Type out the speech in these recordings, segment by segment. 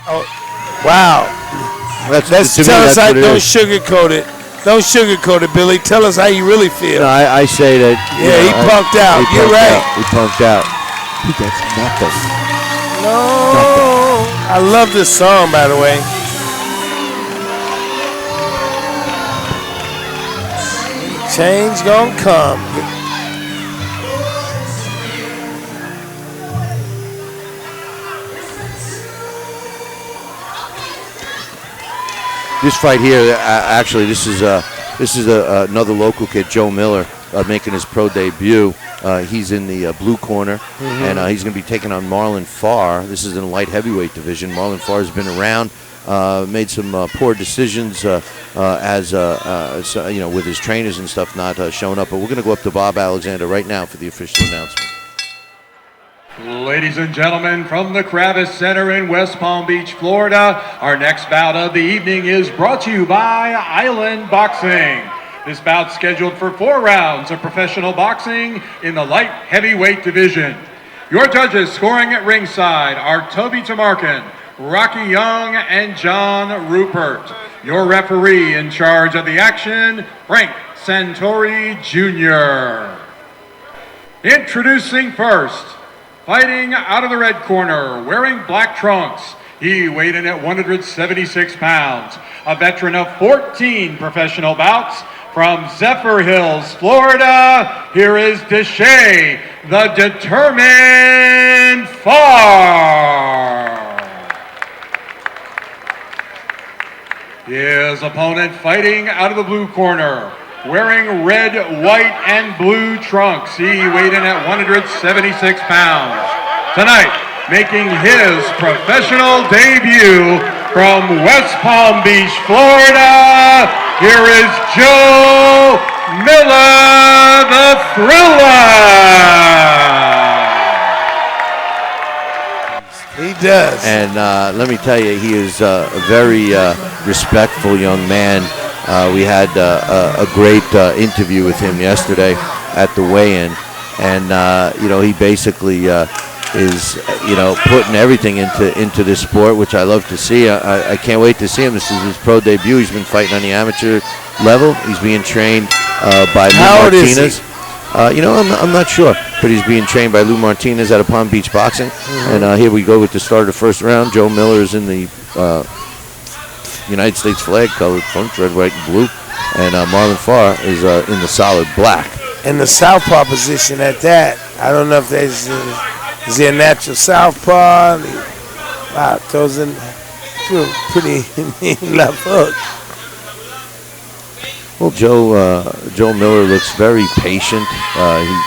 Oh, wow. Tell us how, don't sugarcoat it. Don't sugarcoat it, Billy. Tell us how you really feel. No, I say that. Yeah, he punked out. You're right. He punked out. He gets nothing. No. Nothing. I love this song, by the way. Change gonna come. This fight here, actually, this is another local kid, Joe Miller, making his pro debut. He's in the blue corner, and he's going to be taking on Marion Farr. This is in the light heavyweight division. Marion Farr has been around, made some poor decisions with his trainers and stuff not showing up. But we're going to go up to Bob Alexander right now for the official announcement. Ladies and gentlemen, from the Kravis Center in West Palm Beach, Florida, our next bout of the evening is brought to you by Island Boxing. This bout scheduled for 4 rounds of professional boxing in the light heavyweight division. Your judges scoring at ringside are Toby Tamarkin, Rocky Young, and John Rupert. Your referee in charge of the action, Frank Santori Jr. Introducing first, fighting out of the red corner, wearing black trunks. He weighed in at 176 pounds. A veteran of 14 professional bouts from Zephyr Hills, Florida. Here is Deshay, the determined Farr. His opponent fighting out of the blue corner, wearing red, white, and blue trunks. He weighed in at 176 pounds. Tonight, making his professional debut from West Palm Beach, Florida, here is Joe Miller, the Thriller. He does. And let me tell you, he is a very respectful young man. We had a great interview with him yesterday at the weigh-in, and he basically is putting everything into this sport, which I love to see. I can't wait to see him. This is his pro debut. He's been fighting on the amateur level. He's being trained by Lou Martinez. I'm not sure, but he's being trained by Lou Martinez out of Palm Beach Boxing. And here we go with the start of the first round. Joe Miller is in the United States flag colored front, red, white, and blue, and Marion Farr is in the solid black. In the southpaw position at that. I don't know if there's is he a natural southpaw? Wow, throws in pretty mean left hook. Well, Joe Miller looks very patient.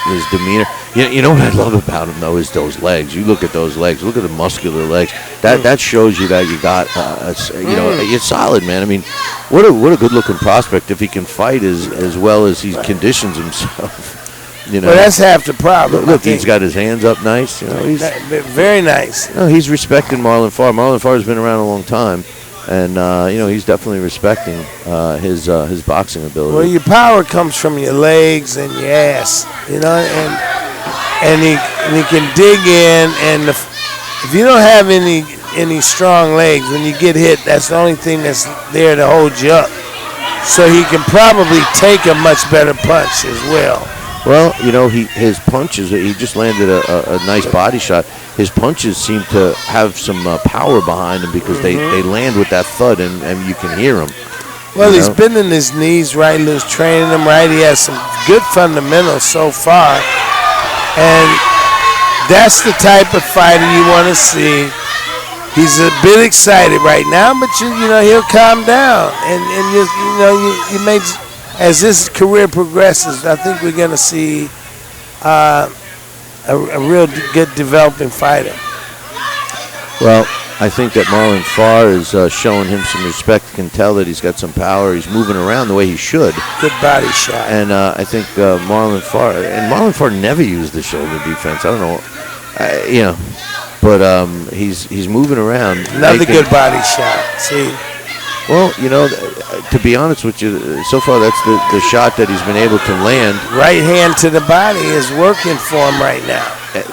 His demeanor. You know what I love about him though is those legs. You look at those legs. Look at the muscular legs. That shows you that you got you're solid, man. I mean, what a good looking prospect if he can fight as well as he conditions himself. Well, that's half the problem. Look, he's got his hands up nice. He's very nice. He's respecting Marion Farr. Marion Farr has been around a long time. And he's definitely respecting his boxing ability. Well, your power comes from your legs and your ass, and he can dig in. And if you don't have any strong legs, when you get hit, that's the only thing that's there to hold you up. So he can probably take a much better punch as well. Well, his punches, he just landed a nice body shot. His punches seem to have some power behind them because they land with that thud and you can hear them. Well, he's bending his knees right, Lou's training him right. He has some good fundamentals so far. And that's the type of fighter you want to see. He's a bit excited right now, but he'll calm down. And you may, as this career progresses, I think we're going to see a real good developing fighter. Well, I think that Marion Farr is showing him some respect. You can tell that he's got some power. He's moving around the way he should. Good body shot. And I think Marion Farr never used the shoulder defense. I don't know, but he's moving around. Another good body shot. See. Well, to be honest with you, so far that's the shot that he's been able to land. Right hand to the body is working for him right now.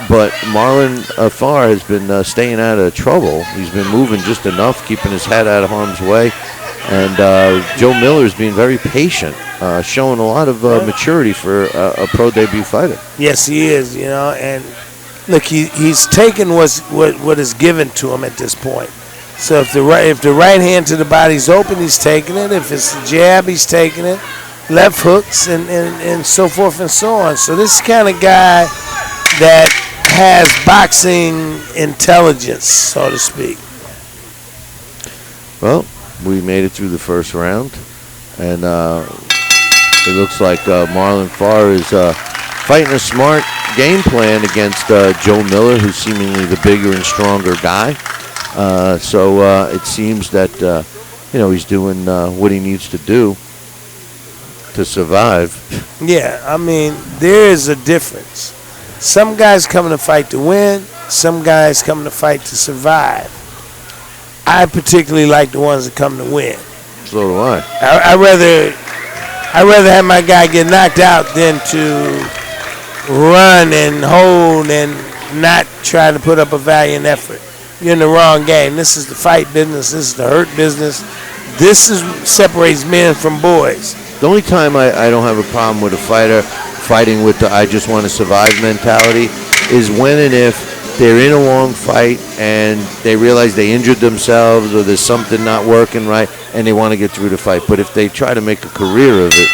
but Marlon Farr has been staying out of trouble. He's been moving just enough, keeping his head out of harm's way. And Joe Miller's being very patient, showing a lot of maturity for a pro debut fighter. Yes, he is, and look, he's taken what is given to him at this point. So if the right hand to the body's open, he's taking it. If it's a jab, he's taking it. Left hooks and so forth and so on. So this is the kind of guy that has boxing intelligence, so to speak. Well, we made it through the first round, and it looks like Marlon Farr is fighting a smart game plan against Joe Miller, who's seemingly the bigger and stronger guy. So it seems that he's doing what he needs to do to survive. Yeah, I mean, there is a difference. Some guys come to fight to win. Some guys come to fight to survive. I particularly like the ones that come to win. So do I. I'd rather have my guy get knocked out than to run and hold and not try to put up a valiant effort. You're in the wrong game. This is the fight business. This is the hurt business. This separates men from boys. The only time I don't have a problem with a fighter fighting with the I just want to survive mentality is when and if they're in a long fight and they realize they injured themselves or there's something not working right and they want to get through the fight. But if they try to make a career of it,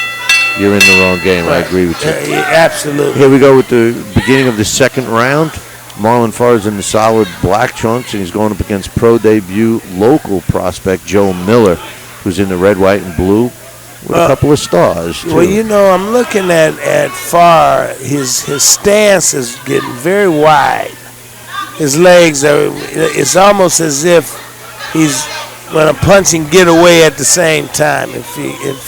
you're in the wrong game. Right. I agree with you. Yeah, absolutely. Here we go with the beginning of the second round. Marlon Farr is in the solid black trunks, and he's going up against pro debut local prospect Joe Miller, who's in the red, white, and blue with a couple of stars, too. Well, I'm looking at Farr. His stance is getting very wide. His legs it's almost as if he's going to punch and get away at the same time, if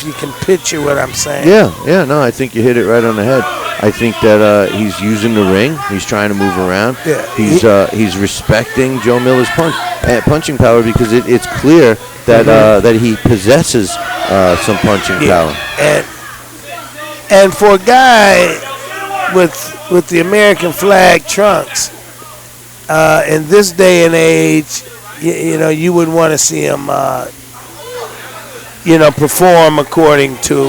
you can picture what I'm saying. Yeah, no, I think you hit it right on the head. I think that he's using the ring. He's trying to move around. Yeah. He's respecting Joe Miller's punching power because it's clear that that he possesses some punching power. And for a guy with the American flag trunks, in this day and age, you would want to see him, perform according to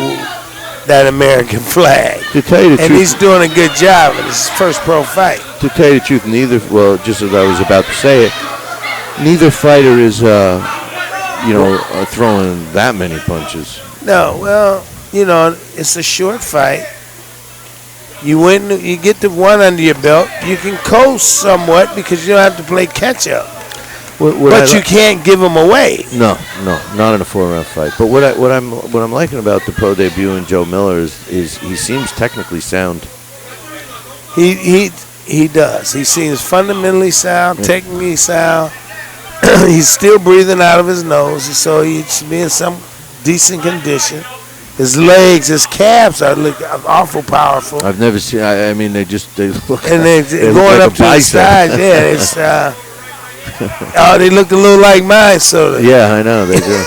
that American flag. To tell you the truth, he's doing a good job in his first pro fight. To tell you the truth, just as I was about to say it, neither fighter is, throwing that many punches. No, well, it's a short fight. You win, you get the one under your belt. You can coast somewhat because you don't have to play catch up. But you can't give them away. No, not in a 4-round fight. But what I'm liking about the pro debut in Joe Miller is he seems technically sound. He does. He seems fundamentally sound, technically sound. He's still breathing out of his nose, so he should be in some decent condition. His legs, his calves are awful powerful. I've never seen. I mean, they look. And they're going like up to the sides. Yeah, it's. They looked a little like mine, so. Yeah, I know they do.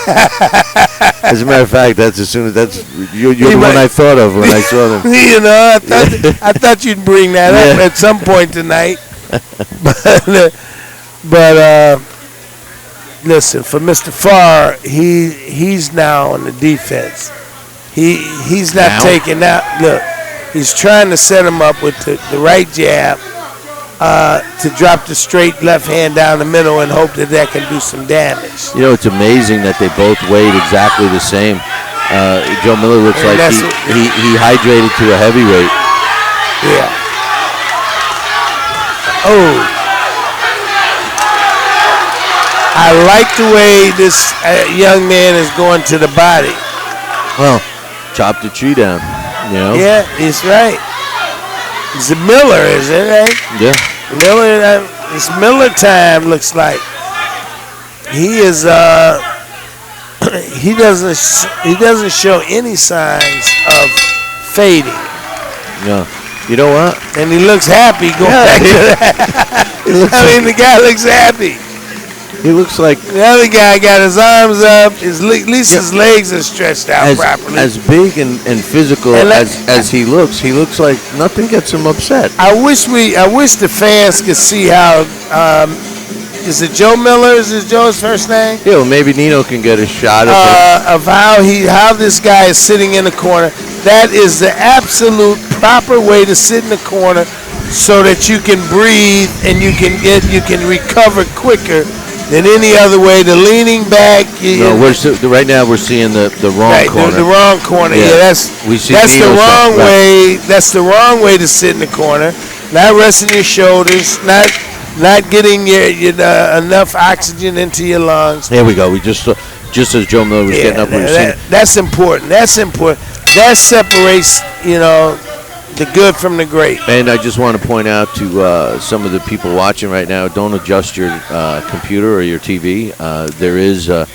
As a matter of fact, you're the one I thought of when I saw them. I thought you'd bring that up at some point tonight. but listen, for Mr. Farr, he's now on the defense. He's not taking out. Look, he's trying to set him up with the right jab to drop the straight left hand down the middle and hope that can do some damage. It's amazing that they both weighed exactly the same. Joe Miller looks like he hydrated to a heavyweight. Yeah. Oh. I like the way this young man is going to the body. Well, chop the tree down, Yeah, he's right. It's a Miller, is it, right? Yeah. Miller, it's Miller time, looks like. He is, he doesn't show any signs of fading. Yeah. You know what? And he looks happy going back to that. The guy looks happy. He looks like The other guy got his arms up. At least his legs are stretched out properly. As big and physical as he looks like nothing gets him upset. I wish the fans could see how. Is it Joe Miller? Is it Joe's first name? Yeah, well, maybe Nino can get a shot at of how this guy is sitting in the corner. That is the absolute proper way to sit in the corner, so that you can breathe and you can recover quicker than any other way. The leaning back. Right now we're seeing the wrong corner. The wrong corner. Yeah, that's the wrong way. That's the wrong way to sit in the corner. Not resting your shoulders. Not getting enough oxygen into your lungs. There we go. We just as Joe Miller was getting up, we were seeing. That's important. That's important. That separates, the good from the great. And I just want to point out to some of the people watching right now, don't adjust your computer or your TV. There is a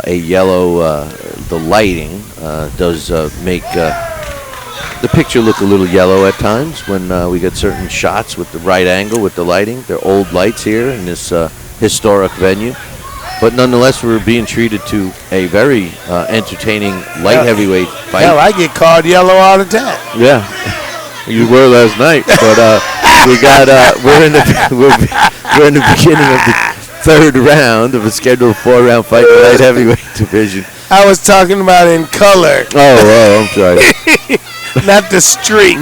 yellow, the lighting does make the picture look a little yellow at times when we get certain shots with the right angle with the lighting. They're old lights here in this historic venue. But nonetheless, we're being treated to a very entertaining light heavyweight fight. Hell, I get called yellow all the time. Yeah. You were last night, but we're in the beginning of the third round of a scheduled 4-round fight in the light heavyweight division. I was talking about in color. Oh, I'm sorry. Not the streak.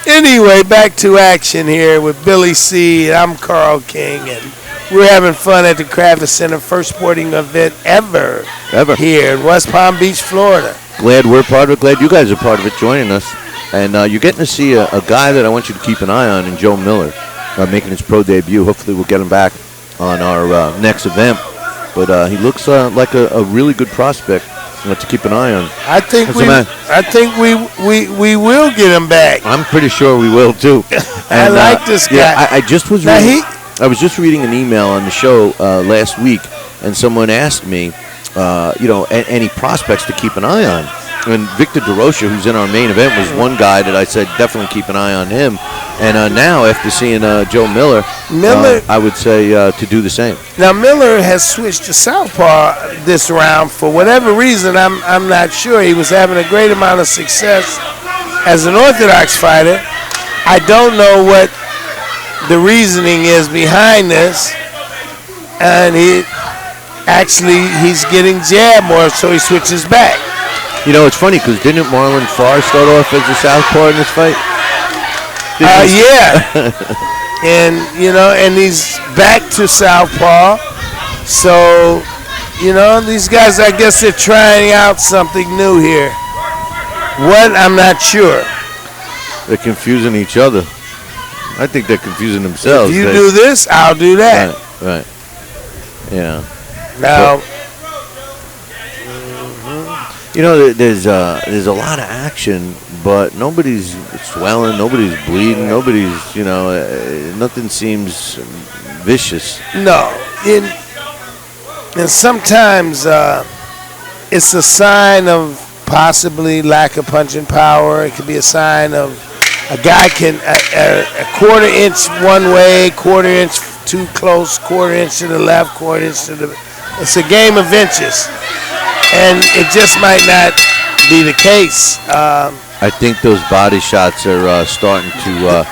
Anyway, back to action here with Billy C. I'm Carl King, and we're having fun at the Kravis Center, first sporting event ever here in West Palm Beach, Florida. Glad we're part of it. Glad you guys are part of it, joining us. And you're getting to see a guy that I want you to keep an eye on in Joe Miller, making his pro debut. Hopefully we'll get him back on our next event. But he looks like a really good prospect to keep an eye on. I think we will get him back. I'm pretty sure we will too. I like this guy. Yeah, I was just reading an email on the show last week, and someone asked me, any prospects to keep an eye on. And Victor DeRocha, who's in our main event, was one guy that I said definitely keep an eye on him. And now, after seeing Joe Miller, I would say to do the same. Now, Miller has switched to southpaw this round for whatever reason. I'm not sure. He was having a great amount of success as an orthodox fighter. I don't know what the reasoning is behind this. And he's getting jabbed more, so he switches back. It's funny because didn't Marion Farr start off as a southpaw in this fight? Yeah. and he's back to southpaw. So, these guys, I guess they're trying out something new here. What? I'm not sure. They're confusing each other. I think they're confusing themselves. If you do this, I'll do that. Right. Yeah. Now, there's a lot of action, but nobody's swelling, nobody's bleeding, nobody's, nothing seems vicious. No. And sometimes it's a sign of possibly lack of punching power. It could be a sign of a guy can a quarter inch one way, quarter inch too close, quarter inch to the left, quarter inch to the. It's a game of inches, and it just might not be the case. I think those body shots are starting to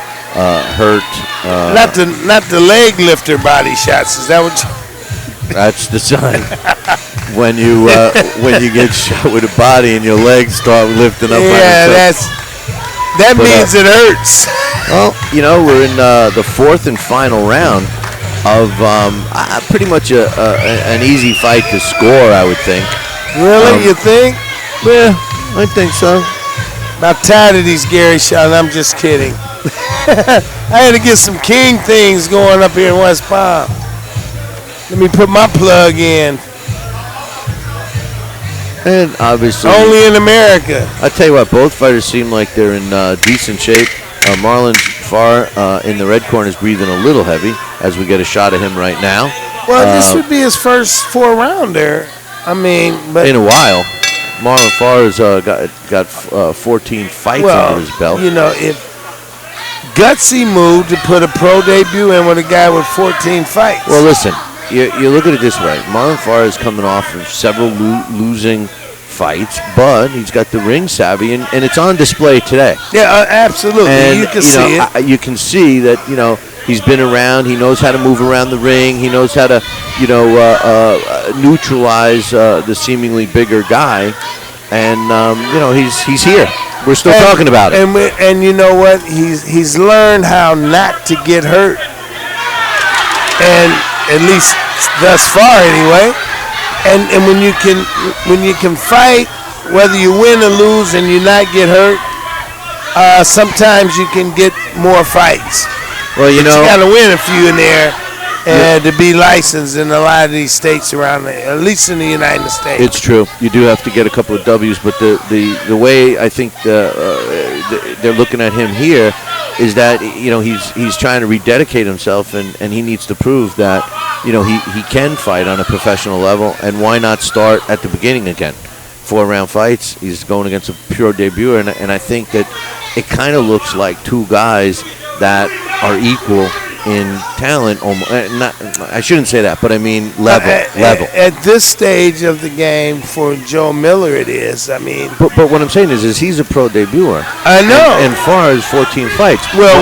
hurt. Not the leg lifter body shots. Is that what? That's the sign. when you get shot with a body and your legs start lifting up. Yeah, that means it hurts. Well, we're in the fourth and final round of pretty much an easy fight to score, I would think. Really? You think? Yeah, I think so. I'm tired of these Gary shots. I'm just kidding. I had to get some king things going up here in West Palm. Let me put my plug in. And obviously, only in America. I tell you what, both fighters seem like they're in decent shape. Marion Farr in the red corner is breathing a little heavy as we get a shot of him right now. Well, this would be his first 4-rounder. But in a while, Marion Farr has got 14 fights under his belt. If gutsy move to put a pro debut in with a guy with 14 fights. Well, listen, you look at it this way. Marion Farr is coming off of several losing fights, but he's got the ring savvy, and it's on display today. Yeah, absolutely. And, you can see it. You can see that, he's been around. He knows how to move around the ring. He knows how to, neutralize the seemingly bigger guy. And, he's here. We're still talking about it. And you know what? He's learned how not to get hurt. And at least thus far anyway. And when you can fight, whether you win or lose and you not get hurt, sometimes you can get more fights. Well, you got to win a few in there to be licensed in a lot of these states around, at least in the United States. It's true. You do have to get a couple of W's, but the way I think they're looking at him here is that he's trying to rededicate himself, and he needs to prove that he can fight on a professional level, and why not start at the beginning again? 4-round fights. He's going against a pure debut, and I think that it kind of looks like two guys that are equal in talent. I shouldn't say that, but I mean level. At this stage of the game for Joe Miller, it is. I mean, but what I'm saying is he's a pro debuter. I know. And Farr has 14 fights. Well,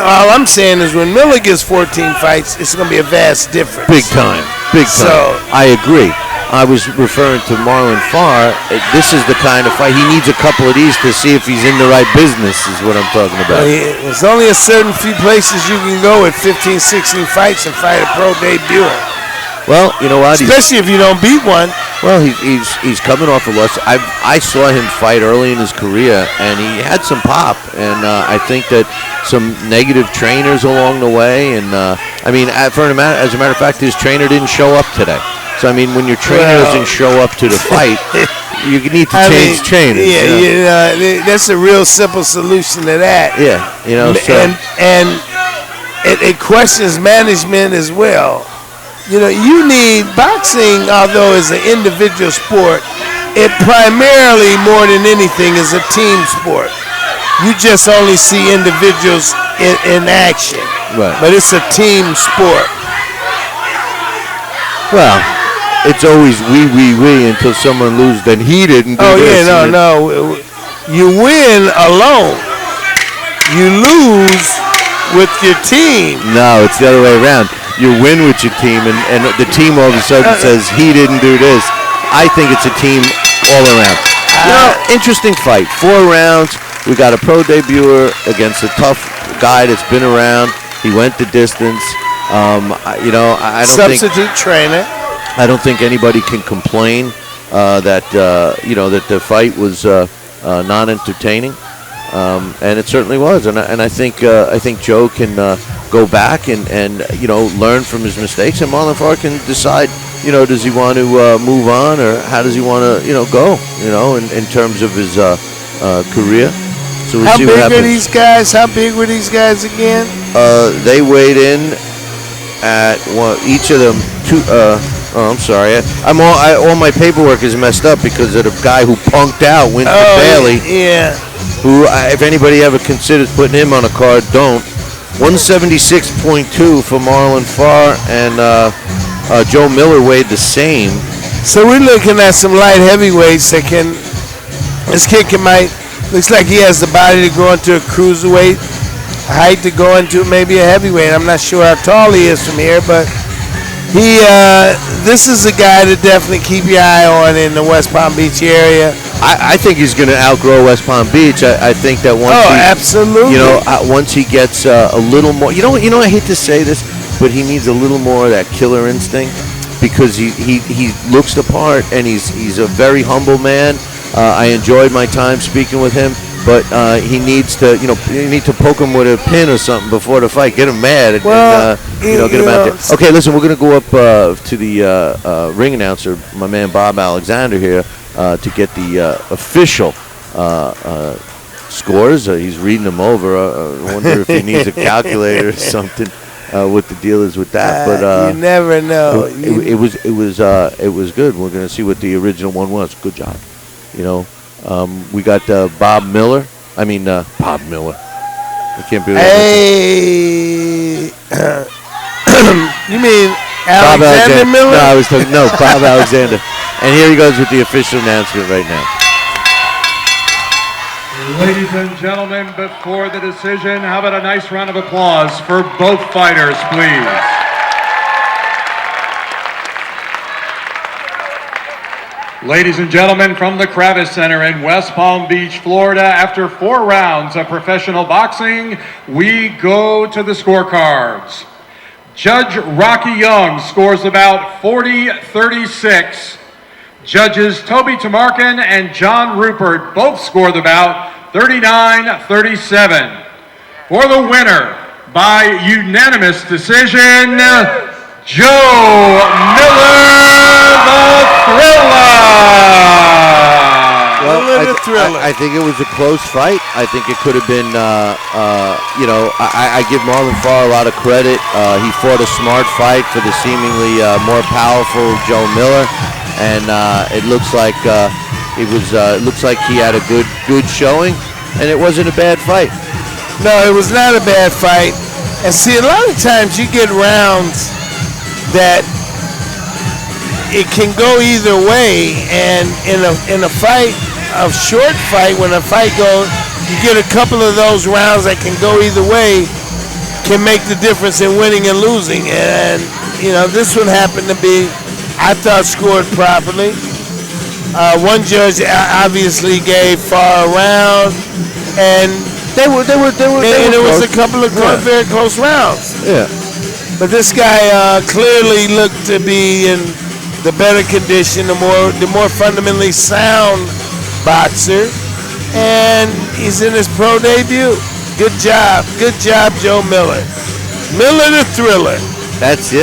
all I'm saying is when Miller gets 14 fights, it's going to be a vast difference. Big time. So, I agree. I was referring to Marion Farr. This is the kind of fight. He needs a couple of these to see if he's in the right business, is what I'm talking about. There's only a certain few places you can go with 15, 16 fights and fight a pro debut. Well, you know what? Especially if you don't beat one. Well, he's coming off a loss. I saw him fight early in his career, and he had some pop. And I think that some negative trainers along the way. And, as a matter of fact, his trainer didn't show up today. So, I mean, when your trainer doesn't show up to the fight, you need to change trainers. Yeah, that's a real simple solution to that. Yeah, and it questions management as well. You need boxing, although it's an individual sport, it primarily, more than anything, is a team sport. You just only see individuals in action. Right. But it's a team sport. Well, it's always we until someone loses. Then he didn't do this. Oh, yeah, no. You win alone. You lose with your team. No, it's the other way around. You win with your team, and the team all of a sudden says he didn't do this. I think it's a team all around. Interesting fight. 4 rounds. We got a pro debuter against a tough guy that's been around. He went the distance. I don't substitute trainer. I don't think anybody can complain that the fight was not entertaining, and it certainly was. And I think Joe can go back and learn from his mistakes, and Marion Farr can decide does he want to move on, or how does he want to go in terms of his career. So we'll see what happens. How big were these guys again? They weighed in at each of them two. I'm sorry. All my paperwork is messed up because of the guy who punked out, Winston Bailey. Yeah. Who, if anybody ever considers putting him on a card, don't. 176.2 for Marion Farr, and Joe Miller weighed the same. So we're looking at some light heavyweights that can. This kid looks like he has the body to go into a cruiserweight, height to go into maybe a heavyweight. I'm not sure how tall he is from here, but. This is a guy to definitely keep your eye on in the West Palm Beach area. I think he's going to outgrow West Palm Beach. I think that once absolutely. Once he gets a little more, I hate to say this, but he needs a little more of that killer instinct, because he looks the part, and he's a very humble man. I enjoyed my time speaking with him. But he needs to, you need to poke him with a pin or something before the fight. Get him mad and get him out there. Okay, listen, we're going to go up to the ring announcer, my man Bob Alexander here, to get the official scores. He's reading them over. I wonder if he needs a calculator or something. What the deal is with that, but you never know. It was good. We're going to see what the original one was. Good job, We got Bob Miller. I can't believe Hey, you mean Bob Alexander Miller? No, I was talking. No, Bob Alexander. And here he goes with the official announcement right now. Ladies and gentlemen, before the decision, how about a nice round of applause for both fighters, please? Ladies and gentlemen, from the Kravis Center in West Palm Beach, Florida, after 4 rounds of professional boxing, we go to the scorecards. Judge Rocky Young scores about 40-36. Judges Toby Tamarkin and John Rupert both scored about 39-37. For the winner, by unanimous decision, Joe Miller, the Thriller. Well, I think it was a close fight. I think it could have been, I give Marlon Farr a lot of credit. He fought a smart fight for the seemingly more powerful Joe Miller, and it looks like he had a good showing, and it wasn't a bad fight. No, it was not a bad fight. And see, a lot of times you get rounds that it can go either way, and in a fight, a short fight, when a fight goes, you get a couple of those rounds that can go either way, can make the difference in winning and losing. And this one happened to be, I thought, scored properly. One judge obviously gave Farr a round, and They were there was a close. couple of very close rounds. Yeah. But this guy clearly looked to be in the better condition, the more fundamentally sound boxer, and he's in his pro debut. Good job, Joe Miller. Miller the Thriller. That's